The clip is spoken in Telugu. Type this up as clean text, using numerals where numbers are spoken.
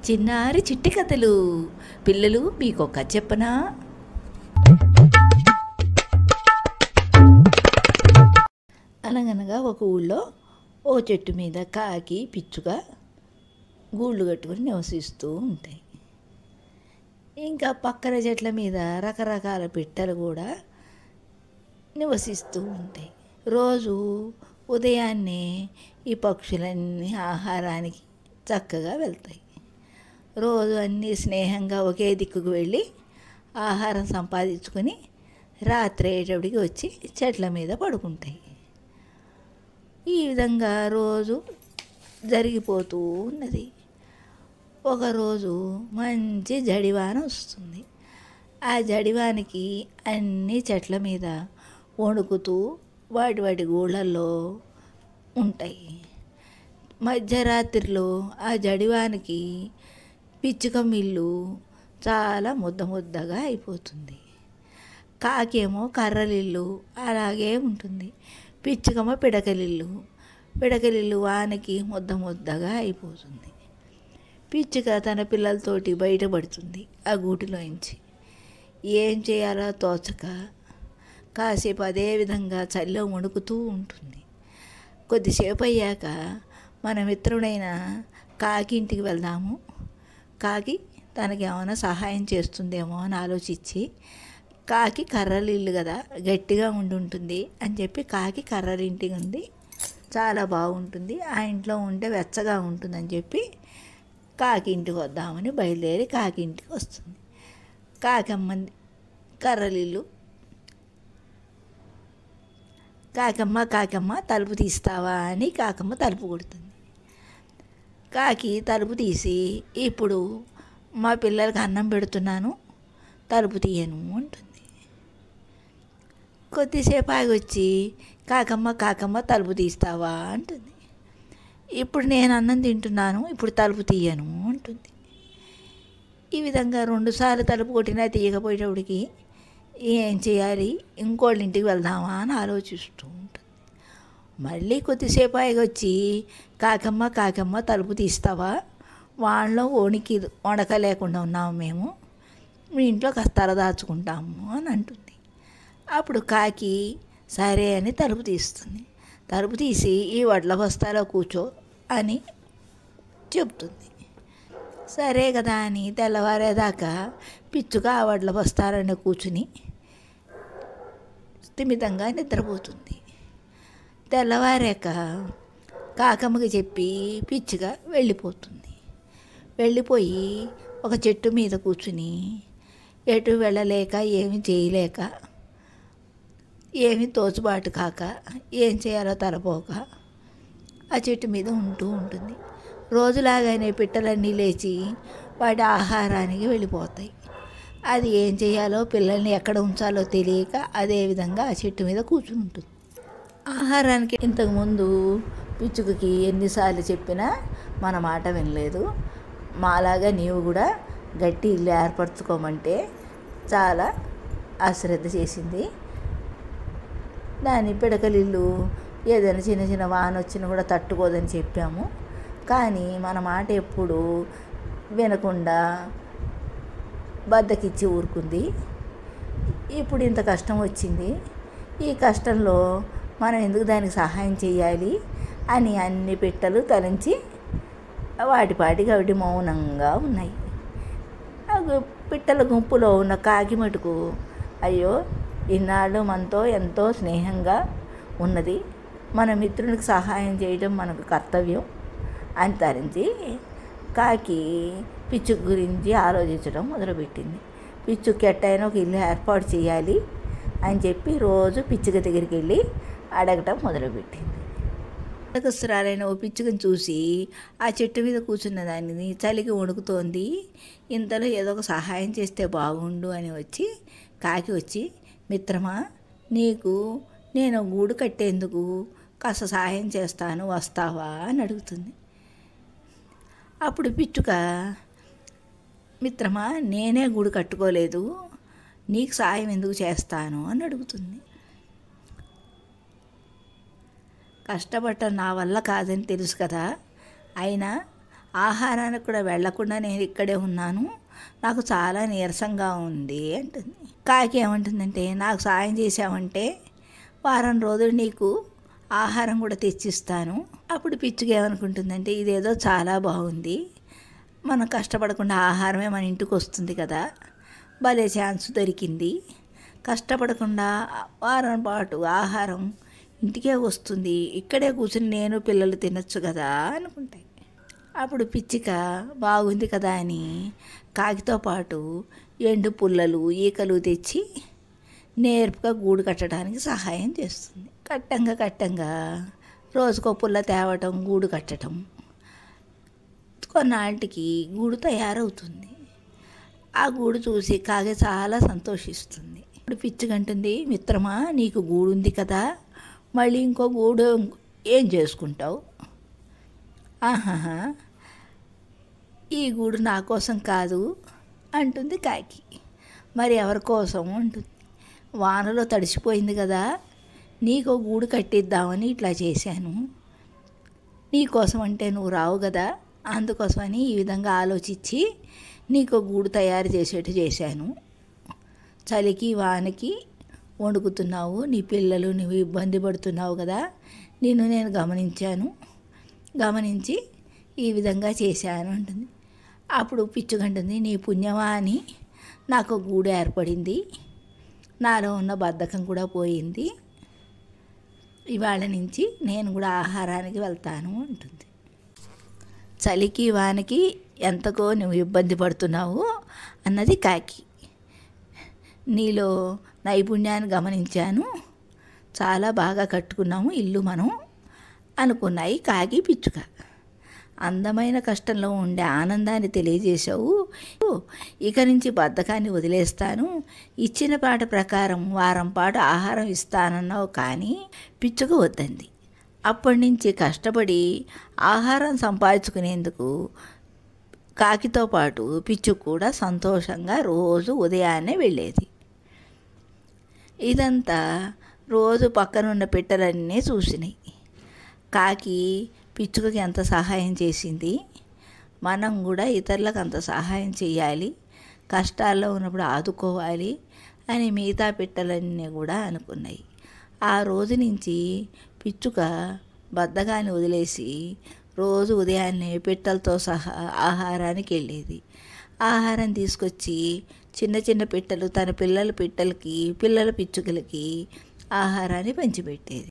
చిన్నారి చిట్టి కథలు. పిల్లలు, మీకు కథ చెప్పనా? అనగనగా ఒక ఊళ్ళో ఓ చెట్టు మీద కాకి, పిచ్చుక గూళ్ళు కట్టుకొని నివసిస్తూ ఉంటాయి. ఇంకా పక్కన చెట్ల మీద రకరకాల పిట్టలు కూడా నివసిస్తూ ఉంటాయి. రోజు ఉదయాన్నే ఈ పక్షులన్నీ ఆహారానికి చక్కగా వెళ్తాయి. రోజు అన్నీ స్నేహంగా ఒకే దిక్కుకు వెళ్ళి ఆహారం సంపాదించుకొని రాత్రి అయ్యేటప్పటికి వచ్చి చెట్ల మీద పడుకుంటాయి. ఈ విధంగా రోజు జరిగిపోతూ ఉన్నది. ఒకరోజు మంచి జడివాన వస్తుంది. ఆ జడివానికి అన్ని చెట్ల మీద వణుకుతూ వాటి గూళ్ళల్లో ఉంటాయి. మధ్యరాత్రిలో ఆ జడివానికి పిచ్చుక మిల్లు చాలా ముద్దగా అయిపోతుంది. కాకేమో కర్రలిల్లు అలాగే ఉంటుంది. పిచ్చుకమో పిడకలిల్లు వానకి ముద్దగా అయిపోతుంది. పిచ్చుక తన పిల్లలతోటి బయటపడుతుంది ఆ గూటిలోంచి. ఏం చేయాలో తోచక కాసేపు అదే విధంగా చలిలో వణుకుతూ ఉంటుంది. కొద్దిసేపు అయ్యాక మన మిత్రుడైన కాకి ఇంటికి వెళ్దాము, కాకి తనకి ఏమైనా సహాయం చేస్తుందేమో అని ఆలోచించి, కాకి కర్రలు ఇల్లు కదా గట్టిగా ఉంటుంది అని చెప్పి కాకి కర్రలు ఇంటికి ఉంది, చాలా బాగుంటుంది, ఆ ఇంట్లో ఉంటే వెచ్చగా ఉంటుందని చెప్పి కాకి ఇంటికి వద్దామని బయలుదేరి కాకి ఇంటికి వస్తుంది. కాకమ్మ కర్రలిల్లు, కాకమ్మ తలుపు తీస్తావా అని కాకమ్మ తలుపు కొడుతుంది. కాకి తలుపు తీసి, ఇప్పుడు మా పిల్లలకి అన్నం పెడుతున్నాను, తలుపు తీయను అంటుంది. కొద్దిసేపు ఆగి వచ్చి కాకమ్మ తలుపు తీస్తావా అంటుంది. ఇప్పుడు నేను అన్నం తింటున్నాను, ఇప్పుడు తలుపు తీయను అంటుంది. ఈ విధంగా 2 సార్లు తలుపు కొట్టినా తీయకపోయేటప్పటికి ఏం చేయాలి, ఇంకోళ్ళ ఇంటికి వెళ్దామా అని ఆలోచిస్తూ ఉంటుంది. మళ్ళీ కొద్దిసేపు ఆగి వచ్చి కాకమ్మ తలుపు తీస్తావా, వాళ్ళలో వణక లేకుండా ఉన్నాము మేము, మీ ఇంట్లో కస్తార దాచుకుంటాము అని అంటుంది. అప్పుడు కాకి సరే అని తలుపు తీస్తుంది. తలుపు తీసి ఈ వడ్ల బస్తాలో కూర్చో అని చెప్తుంది. సరే కదా అని తెల్లవారేదాకా పిచ్చుక ఆ వడ్ల బస్తాలోనే కూర్చుని స్థిమితంగా నిద్రపోతుంది. తెల్లవారాక కాకమ్మకి చెప్పి పిచ్చుక వెళ్ళిపోయి ఒక చెట్టు మీద కూర్చుని ఎటు వెళ్ళలేక ఏమి చేయలేక ఏమి తోచుబాటు కాక ఏం చేయాలో తలపోక ఆ చెట్టు మీద ఉంటూ ఉంటుంది. రోజులాగానే పిట్టలన్నీ లేచి వాటి ఆహారానికి వెళ్ళిపోతాయి. అది ఏం చేయాలో పిల్లల్ని ఎక్కడ ఉంచాలో తెలియక అదే విధంగా ఆ చెట్టు మీద కూర్చుని ఉంటుంది. ఆహారానికి ఇంతకుముందు పిచ్చుకకి ఎన్నిసార్లు చెప్పినా మన మాట వినలేదు. మాలాగా నీవు కూడా గట్టి ఇల్లు ఏర్పరచుకోమంటే చాలా అశ్రద్ధ చేసింది. దాని పిడకలిల్లు ఏదైనా చిన్న వాన వచ్చినా కూడా తట్టుకోదని చెప్పాము, కానీ మన మాట ఎప్పుడు వినకుండా బద్దకిచ్చి ఊరుకుంది. ఇప్పుడు ఇంత కష్టం వచ్చింది, ఈ కష్టంలో మనం ఎందుకు దానికి సహాయం చేయాలి అని అన్ని పిట్టలు తలంచి వాటిపాటికి అవి మౌనంగా ఉన్నాయి. పిట్టల గుంపులో ఉన్న కాకి మటుకు అయ్యో ఇన్నాళ్ళు మనతో ఎంతో స్నేహంగా ఉన్నది, మన మిత్రునికి సహాయం చేయడం మనకు కర్తవ్యం అని తరించి కాకి పిచ్చుక గురించి ఆలోచించడం మొదలుపెట్టింది. పిచ్చుకి ఎట్టయినా ఒక ఇల్లు ఏర్పాటు చేయాలి అని చెప్పి రోజు పిచ్చుక దగ్గరికి వెళ్ళి అడగటం మొదలుపెట్టింది. అడగస్తురాలైన ఓ పిచ్చుకని చూసి ఆ చెట్టు మీద కూర్చున్న దానిని చలికి వణుకుతోంది, ఇంతలో ఏదో ఒక సహాయం చేస్తే బాగుండు అని కాకి వచ్చి మిత్రమా, నీకు నేను గూడు కట్టేందుకు కాస్త సహాయం చేస్తాను, వస్తావా అని అడుగుతుంది. అప్పుడు పిచ్చుక, మిత్రమా నేనే గూడు కట్టుకోలేదు, నీకు సాయం ఎందుకు చేస్తాను అని అడుగుతుంది. కష్టపడటం నా వల్ల కాదని తెలుసు కదా, అయినా ఆహారానికి కూడా వెళ్ళకుండా నేను ఇక్కడే ఉన్నాను, నాకు చాలా నీరసంగా ఉంది అంటుంది. కాకి ఏమంటుందంటే, నాకు సాయం చేసావంటే వారం రోజులు నీకు ఆహారం కూడా తెచ్చిస్తాను. అప్పుడు పిచ్చుక ఏమనుకుంటుందంటే, ఇదేదో చాలా బాగుంది, మనం కష్టపడకుండా ఆహారమే మన ఇంటికి వస్తుంది కదా, భలే ఛాన్స్ దొరికింది, కష్టపడకుండా వారం పాటు ఆహారం ఇంటికే వస్తుంది, ఇక్కడే కూర్చుని నేను పిల్లలు తినొచ్చు కదా అనుకుంటాయి. అప్పుడు పిచ్చిక బాగుంది కదా అని కాకితో పాటు ఎండు పుల్లలు ఈకలు తెచ్చి నేర్పుగా గూడు కట్టడానికి సహాయం చేస్తుంది. కట్టంగా రోజుకో పుల్ల తేవటం, గూడు కట్టడం, కొన్నాళ్ళకి గూడు తయారవుతుంది. ఆ గూడు చూసి కాకి చాలా సంతోషిస్తుంది. ఇప్పుడు పిచ్చిగంటుంది, మిత్రమా నీకు గూడు ఉంది కదా, మళ్ళీ ఇంకో గూడు ఏం చేసుకుంటావు? ఆహాహా, ఈ గూడు నా కోసం కాదు అంటుంది కాకి. మరి ఎవరి కోసం అంటుంది. వానలో తడిసిపోయింది కదా, నీకు గూడు కట్టిద్దామని ఇట్లా చేశాను, నీకోసం అంటే నువ్వు రావు కదా, అందుకోసమని ఈ విధంగా ఆలోచించి నీకు గూడు తయారు చేసేట్టు చేశాను. చలికి వానకి వణుకుతున్నావు, నీ పిల్లలు నువ్వు ఇబ్బంది పడుతున్నావు కదా, నేను గమనించి ఈ విధంగా చేశాను అంటుంది. అప్పుడు పిచ్చుకంటుంది, నీ పుణ్యమా అని నాకు గూడు ఏర్పడింది, నాలో ఉన్న బద్ధకం కూడా పోయింది, ఇవాళ నుంచి నేను కూడా ఆహారానికి వెళ్తాను అంటుంది. చలికి వానకి ఎంతకో నువ్వు ఇబ్బంది పడుతున్నావు అన్నది కాకి. నీలో నైపుణ్యాన్ని గమనించాను, చాలా బాగా కట్టుకున్నాము ఇల్లు మనం అనుకున్నాయి కాకి పిచ్చుక. అందమైన కష్టంలో ఉండే ఆనందాన్ని తెలియజేశావు, ఇక నుంచి బద్ధకాన్ని వదిలేస్తాను, ఇచ్చిన పాట ప్రకారం వారం పాటు ఆహారం ఇస్తానన్నావు కానీ పిచ్చుక వద్దంది. అప్పటి నుంచి కష్టపడి ఆహారం సంపాదించుకునేందుకు కాకితో పాటు పిచ్చుక కూడా సంతోషంగా రోజు ఉదయాన్నే వెళ్ళేది. ఇదంతా రోజు పక్కనున్న పిట్టలన్నీ చూసినాయి. కాకి పిచ్చుకకి ఎంత సహాయం చేసింది, మనం కూడా ఇతరులకు అంత సహాయం చేయాలి, కష్టాల్లో ఉన్నప్పుడు ఆదుకోవాలి అని మిగతా పిట్టలన్నీ కూడా అనుకున్నాయి. ఆ రోజు నుంచి పిచ్చుక బద్ధకాన్ని వదిలేసి రోజు ఉదయాన్నే పిట్టలతో సహా ఆహారానికి వెళ్ళేది. ఆహారం తీసుకొచ్చి చిన్న పిట్టలు తన పిల్లల పిట్టలకి పిల్లల పిచ్చుకలకి ఆహారాన్ని పంచిపెట్టేది.